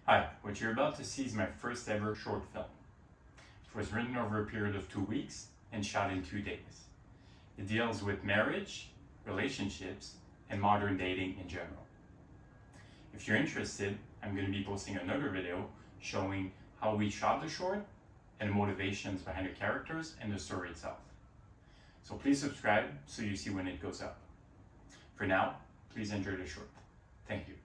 Hi, what you're about to see is my first ever short film. It was written over a period of 2 weeks and shot in 2 days. It deals with marriage, relationships, and modern dating in general. If you're interested, I'm going to be posting another video showing how we shot the short and the motivations behind the characters and the story itself. So please subscribe so you see when it goes up. For now, please enjoy the short. Thank you.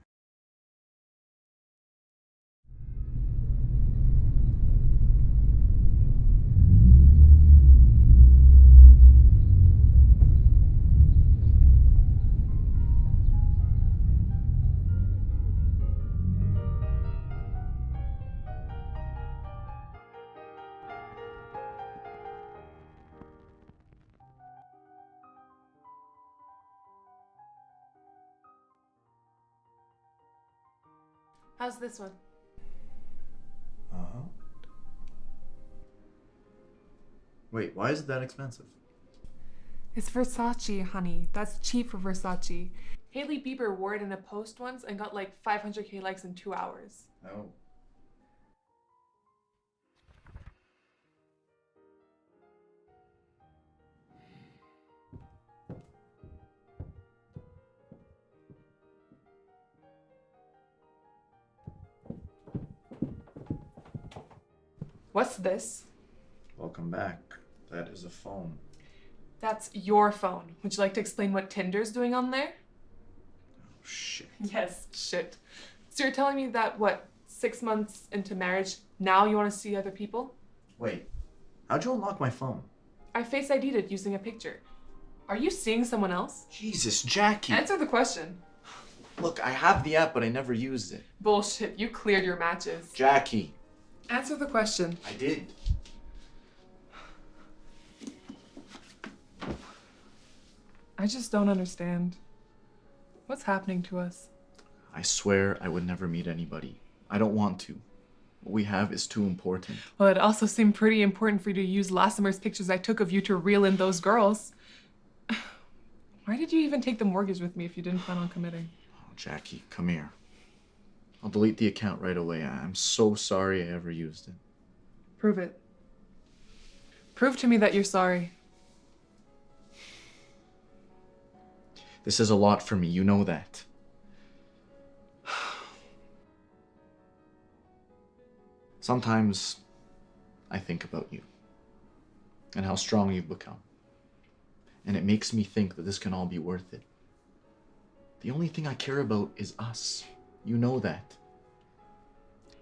How's this one? Uh-huh. Wait, why is it that expensive? It's Versace, honey. That's cheap for Versace. Hailey Bieber wore it in a post once and got like 500k likes in 2 hours. Oh. What's this? Welcome back. That is a phone. That's your phone. Would you like to explain what Tinder's doing on there? Oh, shit. Yes, shit. So you're telling me that, 6 months into marriage, now you want to see other people? Wait, how'd you unlock my phone? I Face ID'd it using a picture. Are you seeing someone else? Jesus, Jackie! Answer the question. Look, I have the app, but I never used it. Bullshit, you cleared your matches. Jackie! Answer the question. I did. I just don't understand. What's happening to us? I swear I would never meet anybody. I don't want to. What we have is too important. Well, it also seemed pretty important for you to use last summer's pictures I took of you to reel in those girls. Why did you even take the mortgage with me if you didn't plan on committing? Oh, Jackie, come here. I'll delete the account right away. I'm so sorry I ever used it. Prove it. Prove to me that you're sorry. This is a lot for me, you know that. Sometimes I think about you and how strong you've become. And it makes me think that this can all be worth it. The only thing I care about is us. You know that.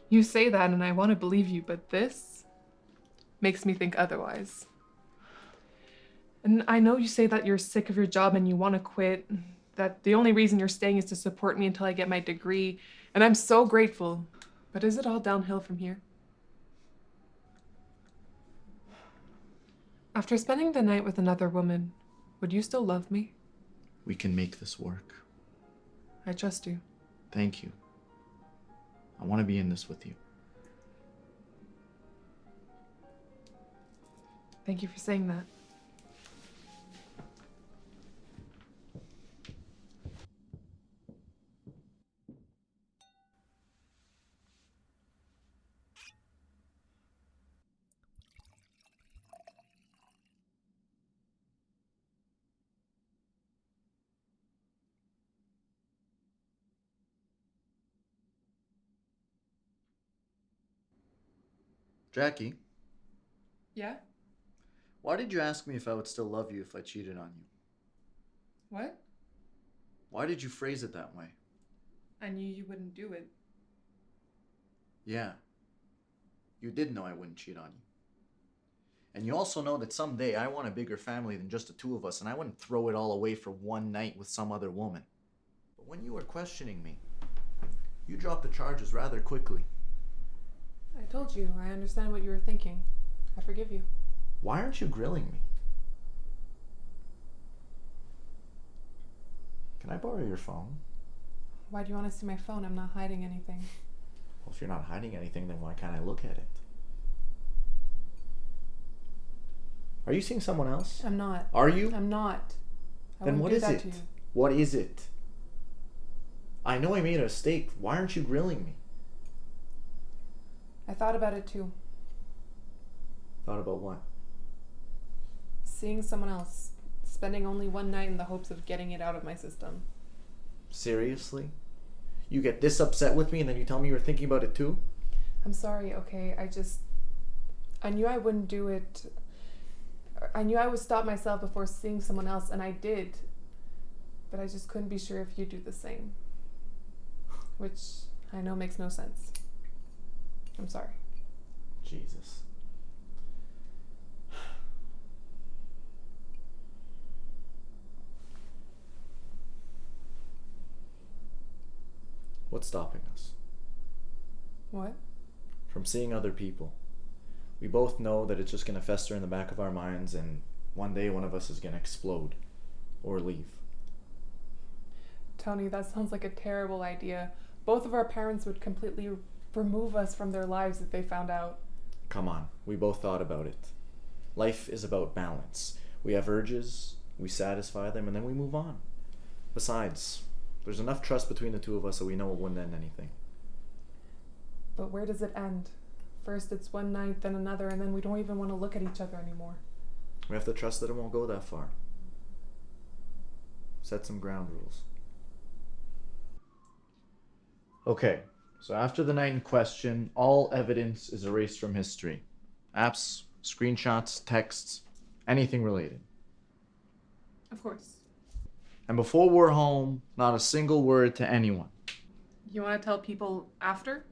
You say that and I want to believe you, but this makes me think otherwise. And I know you say that you're sick of your job and you want to quit, that the only reason you're staying is to support me until I get my degree, and I'm so grateful. But is it all downhill from here? After spending the night with another woman, would you still love me? We can make this work. I trust you. Thank you. I want to be in this with you. Thank you for saying that. Jackie, Yeah? why did you ask me if I would still love you if I cheated on you? What? Why did you phrase it that way? I knew you wouldn't do it. Yeah. You did know I wouldn't cheat on you. And you also know that someday I want a bigger family than just the two of us, and I wouldn't throw it all away for one night with some other woman. But when you were questioning me, you dropped the charges rather quickly. I told you, I understand what you were thinking. I forgive you. Why aren't you grilling me? Can I borrow your phone? Why do you want to see my phone? I'm not hiding anything. Well, if you're not hiding anything, then why can't I look at it? Are you seeing someone else? I'm not. Are you? I'm not. Then what is it? To you. What is it? I know I made a mistake. Why aren't you grilling me? I thought about it too. Thought about what? Seeing someone else. Spending only one night in the hopes of getting it out of my system. Seriously? You get this upset with me and then you tell me you were thinking about it too? I'm sorry, okay? I knew I wouldn't do it. I knew I would stop myself before seeing someone else, and I did. But I just couldn't be sure if you'd do the same. Which I know makes no sense. I'm sorry. Jesus. What's stopping us? What? From seeing other people. We both know that it's just going to fester in the back of our minds, and one day one of us is going to explode or leave. Tony, that sounds like a terrible idea. Both of our parents would completely remove us from their lives if they found out. Come on, we both thought about it. Life is about balance. We have urges, we satisfy them, and then we move on. Besides, there's enough trust between the two of us so we know it wouldn't end anything. But where does it end? First it's one night, then another, and then we don't even want to look at each other anymore. We have to trust that it won't go that far. Set some ground rules. Okay, so after the night in question, all evidence is erased from history. Apps, screenshots, texts, anything related. Of course. And before we're home, not a single word to anyone. You want to tell people after?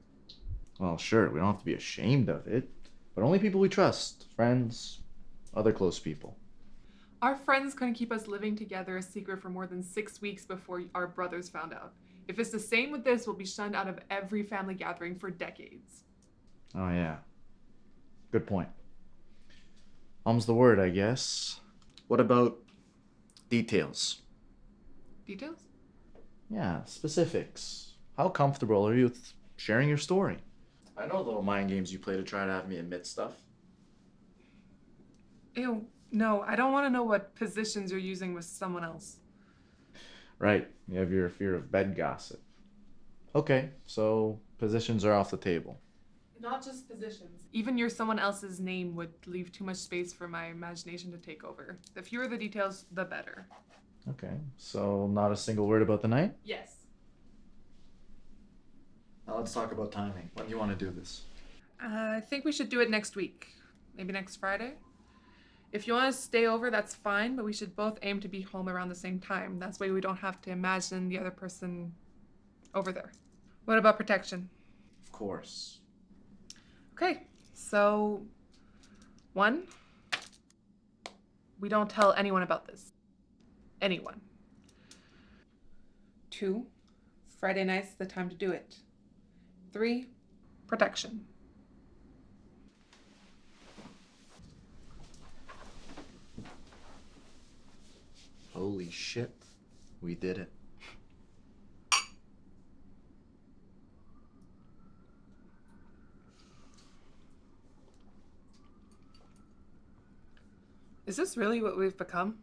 Well, sure, we don't have to be ashamed of it, but only people we trust, friends, other close people. Our friends couldn't keep us living together a secret for more than 6 weeks before our brothers found out. If it's the same with this, we'll be shunned out of every family gathering for decades. Oh, yeah. Good point. The word, I guess. What about details? Details? Yeah, specifics. How comfortable are you with sharing your story? I know the little mind games you play to try to have me admit stuff. Ew, no, I don't want to know what positions you're using with someone else. Right, you have your fear of bed gossip. Okay, so positions are off the table. Not just positions. Even your someone else's name would leave too much space for my imagination to take over. The fewer the details, the better. Okay, so not a single word about the night? Yes. Now let's talk about timing. When do you want to do this? I think we should do it next week. Maybe next Friday? If you want to stay over, that's fine, but we should both aim to be home around the same time. That's way we don't have to imagine the other person over there. What about protection? Of course. Okay, so 1, we don't tell anyone about this. Anyone. 2, Friday night's the time to do it. 3, protection. Holy shit, we did it. Is this really what we've become?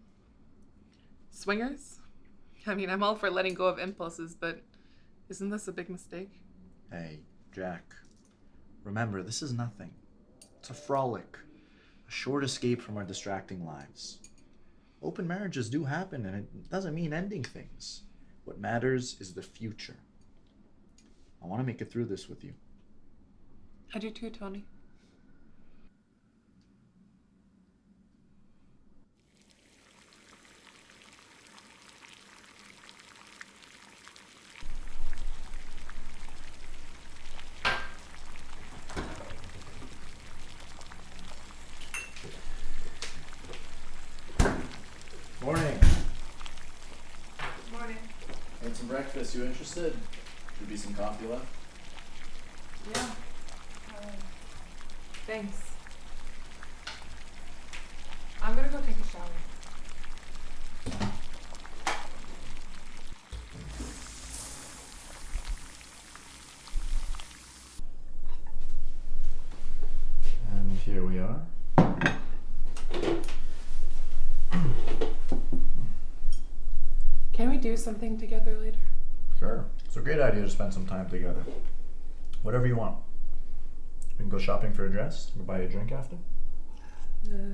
Swingers? I mean, I'm all for letting go of impulses, but isn't this a big mistake? Hey, Jack. Remember, this is nothing. It's a frolic. A short escape from our distracting lives. Open marriages do happen, and it doesn't mean ending things. What matters is the future. I want to make it through this with you. I do too, Tony. Morning. Morning. Made some breakfast. You interested? Should be some coffee left. Yeah. Thanks. I'm gonna go take a shower. And here we are. Can we do something together later? Sure. It's a great idea to spend some time together. Whatever you want. We can go shopping for a dress. We'll buy you a drink after.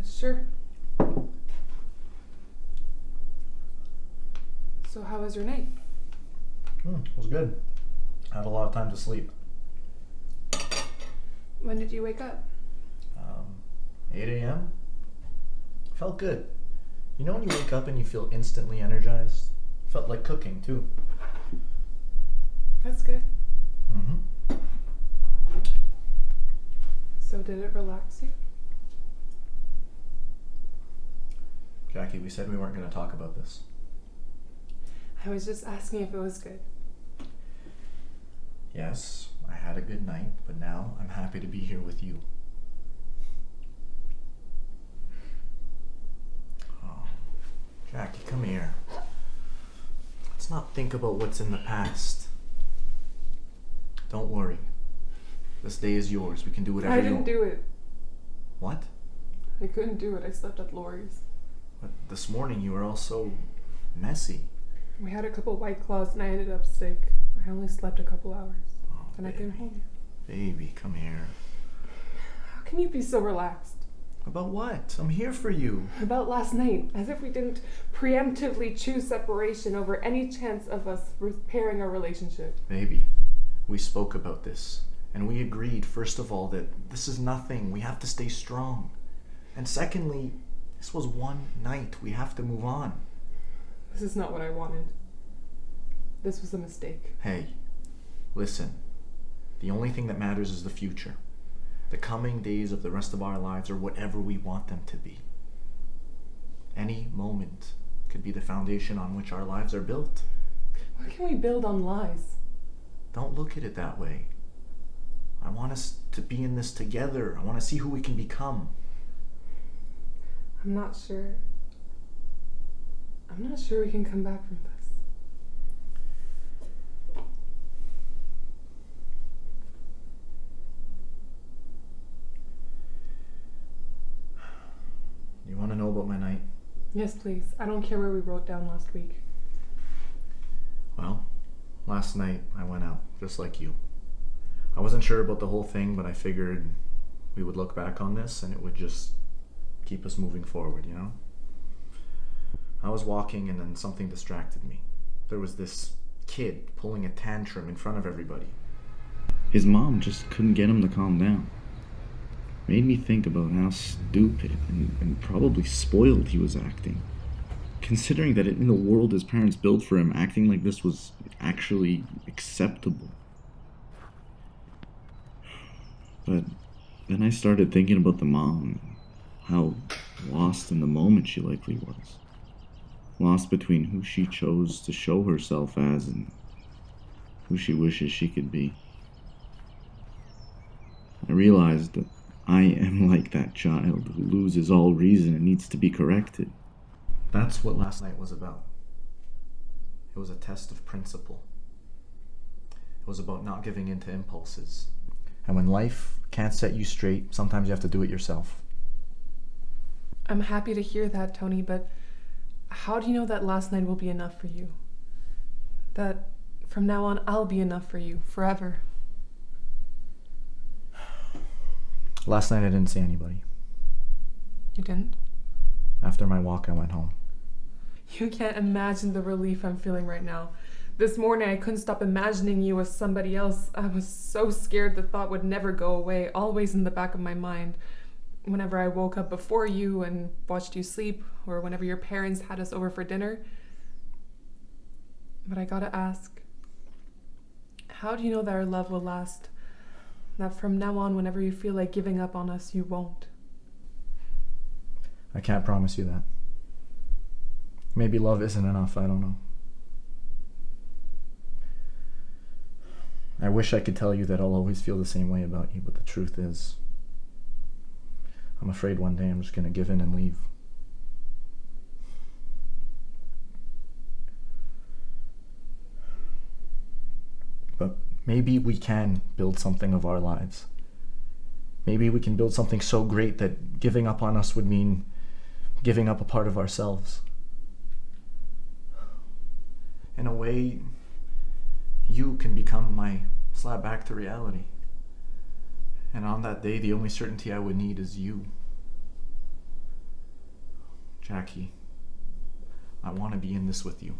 Sure. So how was your night? It was good. I had a lot of time to sleep. When did you wake up? 8 a.m. Felt good. You know when you wake up and you feel instantly energized? Felt like cooking too. That's good. Mm-hmm. So did it relax you? Jackie, we said we weren't going to talk about this. I was just asking if it was good. Yes, I had a good night, but now I'm happy to be here with you. Oh, Jackie, come here. Let's not think about what's in the past. Don't worry. This day is yours. We can do whatever I you didn't want. do it. What? I couldn't do it. I slept at Lori's. But this morning you were all so messy. We had a couple White Claws and I ended up sick. I only slept a couple hours. Oh, Then I came home. Baby, come here. How can you be so relaxed? About what? I'm here for you. About last night, as if we didn't preemptively choose separation over any chance of us repairing our relationship. Baby, we spoke about this, and we agreed, first of all, that this is nothing. We have to stay strong. And secondly, this was one night. We have to move on. This is not what I wanted. This was a mistake. Hey, listen. The only thing that matters is the future. The coming days of the rest of our lives are whatever we want them to be. Any moment could be the foundation on which our lives are built. What can we build on lies? Don't look at it that way. I want us to be in this together. I want to see who we can become. I'm not sure we can come back from this. You want to know about my night? Yes, please. I don't care where we wrote down last week. Well, last night I went out, just like you. I wasn't sure about the whole thing, but I figured we would look back on this and it would just keep us moving forward, you know? I was walking and then something distracted me. There was this kid pulling a tantrum in front of everybody. His mom just couldn't get him to calm down. Made me think about how stupid and probably spoiled he was acting. Considering that in the world his parents built for him, acting like this was actually acceptable. But then I started thinking about the mom, how lost in the moment she likely was. Lost between who she chose to show herself as and who she wishes she could be. I realized that I am like that child who loses all reason and needs to be corrected. That's what last night was about. It was a test of principle. It was about not giving in to impulses. And when life can't set you straight, sometimes you have to do it yourself. I'm happy to hear that, Tony, but how do you know that last night will be enough for you? That from now on I'll be enough for you, forever? Last night I didn't see anybody. You didn't? After my walk, I went home. You can't imagine the relief I'm feeling right now. This morning I couldn't stop imagining you as somebody else. I was so scared the thought would never go away, always in the back of my mind. Whenever I woke up before you and watched you sleep, or whenever your parents had us over for dinner. But I gotta ask, how do you know that our love will last? That from now on, whenever you feel like giving up on us, you won't? I can't promise you that. Maybe love isn't enough, I don't know. I wish I could tell you that I'll always feel the same way about you, but the truth is, I'm afraid one day I'm just gonna give in and leave. But maybe we can build something of our lives. Maybe we can build something so great that giving up on us would mean giving up a part of ourselves. In a way, you can become my slap back to reality. And on that day, the only certainty I would need is you. Jackie, I want to be in this with you.